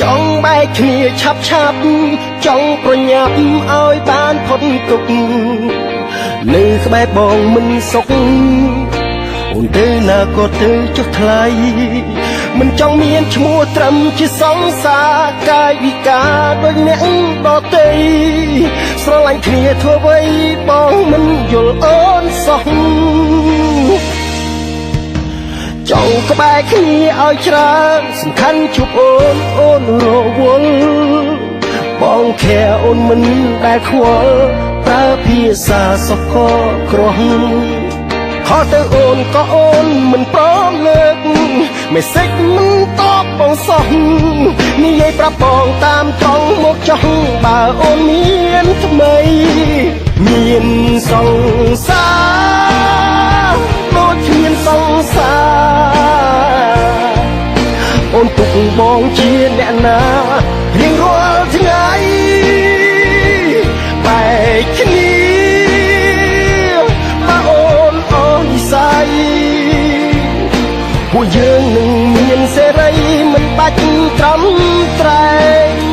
ចង់បែកគ្នាឆាប់ឆាប់ចង់ប្រញាប់ឲ្យបានផុតទុក្ខនៅក្បែរបងមិនសុខអូនទៅណាក៏ទៅចុះថ្លៃមិនចង់មានឈ្មោះត្រឹមជាសង្សារកាយវិការដូចអ្នកដទៃស្រឡាញ់គ្នាធ្វើអ្វីបងមិនយល់អូនសោះចង់ក្បែរគ្នាឲ្យច្រើនសំខាន់ជួបអូនរវល់បងខែអូនមិនដែលខ្វល់ប្រើភាសាសោះក៏ក្រោះខលទៅអូនក៏អូនមិនព្រមលើកមេសេចមិនតបបងសោះនិយាយប្រាប់បងតាមត្រង់មកចោះបើអូនមានថ្មីមានសង្សារដូចគ្មានសង្សារអូនទុកបងជាអ្នកណារៀងរាល់ថ្ងៃបែកគ្នាពួកយើងនឹងមានសេរីមិនបាច់ត្រឹមត្រែង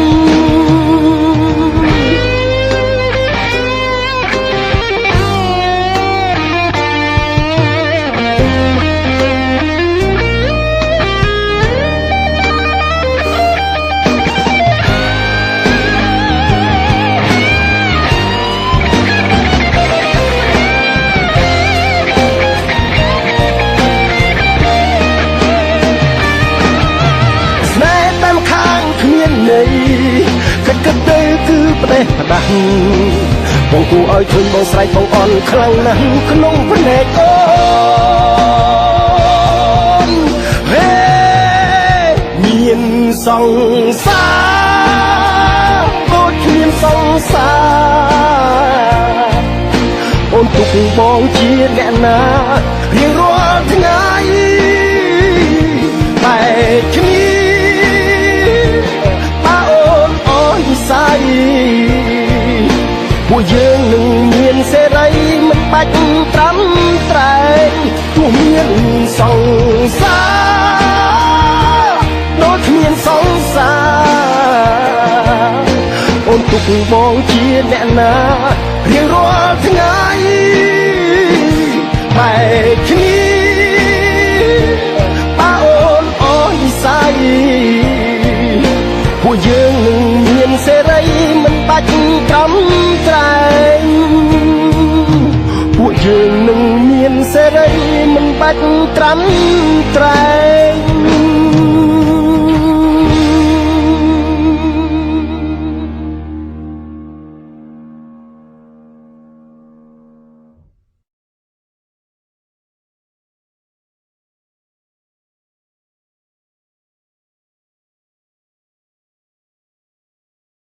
គិតទៅគឺផ្ដេសផ្ដាស់បងគួរឲ្យឃើញបងស្រែកបងអន់ខ្លាំងណាស់ក្នុងភ្នែកអូនហេមានសង្សារដូចគ្មានសង្សារអូនទុកបងជាអ្នកណារៀងរាល់ថ្ងៃបែកគ្នាពួកយើងនឹងមានសេរីមិនបាច់ត្រឹមត្រែងទោះមានសង្សារដូចគ្មានសង្សារអូនទុកបងជាអ្នកណារៀងរាល់ថ្ងៃបែកគ្នាបើអូនអូននិស័យពួកយើងនឹងមានសេរីមិនបាច់ត្រឹមត្រែងពួកយើងនឹងមានសេរីមិនបាច់ត្រឹមត្រែង